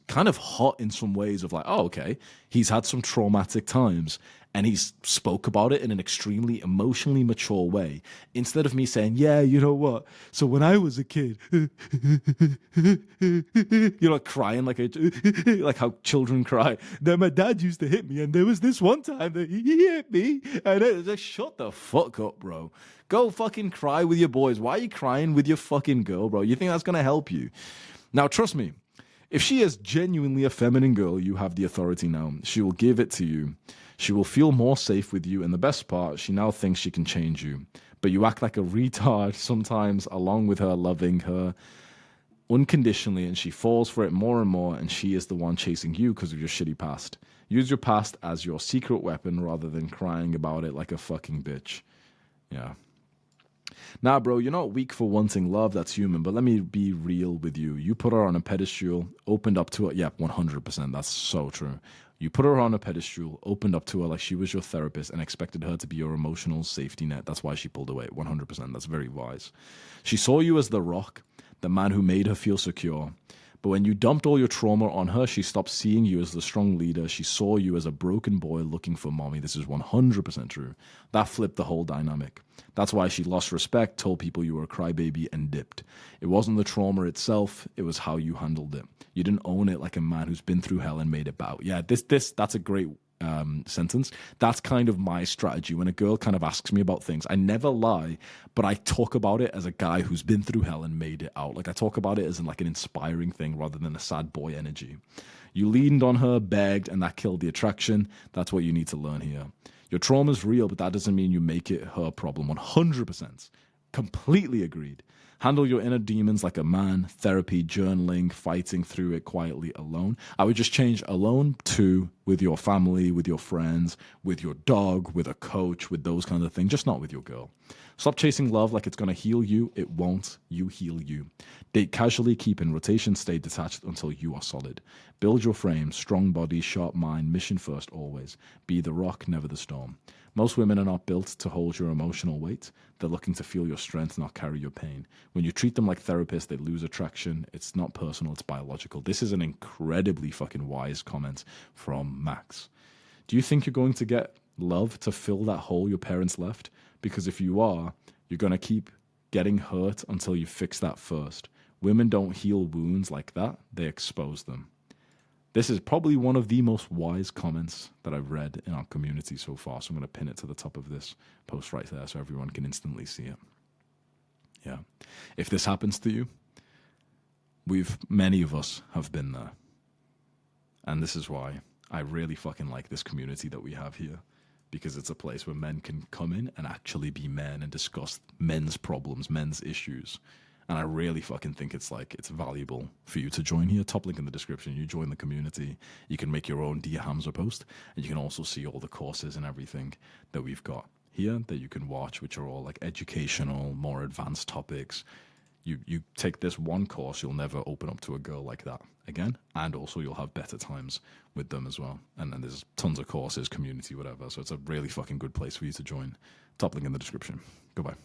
kind of hot in some ways of, like, oh, okay, he's had some traumatic times and he's spoke about it in an extremely emotionally mature way, instead of me saying, yeah, you know what, so when I was a kid, you know, crying like like how children cry. Then my dad used to hit me and there was this one time that he hit me, and it was like, shut the fuck up, bro. Go fucking cry with your boys. Why are you crying with your fucking girl, bro? You think that's gonna help you? Now, trust me, if she is genuinely a feminine girl, you have the authority now. She will give it to you. She will feel more safe with you. And the best part, she now thinks she can change you. But you act like a retard sometimes, along with her loving her unconditionally, and she falls for it more and more, and she is the one chasing you because of your shitty past. Use your past as your secret weapon rather than crying about it like a fucking bitch. Yeah. Nah, bro, you're not weak for wanting love. That's human. But let me be real with you. You put her on a pedestal, opened up to her. Yeah, 100%. That's so true. You put her on a pedestal, opened up to her like she was your therapist, and expected her to be your emotional safety net. That's why she pulled away. 100%. That's very wise. She saw you as the rock, the man who made her feel secure. But when you dumped all your trauma on her, she stopped seeing you as the strong leader. She saw you as a broken boy looking for mommy. This is 100% true. That flipped the whole dynamic. That's why she lost respect, told people you were a crybaby, and dipped. It wasn't the trauma itself, it was how you handled it. You didn't own it like a man who's been through hell and made it bow. Yeah, that's a great sentence. That's kind of my strategy. When a girl kind of asks me about things, I never lie, but I talk about it as a guy who's been through hell and made it out. Like I talk about it as in like an inspiring thing rather than a sad boy energy. You leaned on her, begged, and that killed the attraction. That's what you need to learn here. Your trauma's real, but that doesn't mean you make it her problem. 100%. Completely agreed. Handle your inner demons like a man, therapy, journaling, fighting through it quietly alone. I would just change alone to with your family, with your friends, with your dog, with a coach, with those kinds of things, just not with your girl. Stop chasing love like it's going to heal you. It won't. You heal you. Date casually, keep in rotation, stay detached until you are solid. Build your frame, strong body, sharp mind, mission first always. Be the rock, never the storm. Most women are not built to hold your emotional weight. They're looking to feel your strength, not carry your pain. When you treat them like therapists, they lose attraction. It's not personal, it's biological. This is an incredibly fucking wise comment from Max. Do you think you're going to get love to fill that hole your parents left? Because if you are, you're going to keep getting hurt until you fix that first. Women don't heal wounds like that, they expose them. This is probably one of the most wise comments that I've read in our community so far. So I'm going to pin it to the top of this post right there so everyone can instantly see it. Yeah. If this happens to you, many of us have been there. And this is why I really fucking like this community that we have here. Because it's a place where men can come in and actually be men and discuss men's problems, men's issues. And I really fucking think it's valuable for you to join here. Top link in the description. You join the community. You can make your own Dear Hamza post. And you can also see all the courses and everything that we've got here that you can watch, which are all like educational, more advanced topics. You take this one course, you'll never open up to a girl like that again. And also you'll have better times with them as well. And then there's tons of courses, community, whatever. So it's a really fucking good place for you to join. Top link in the description. Goodbye.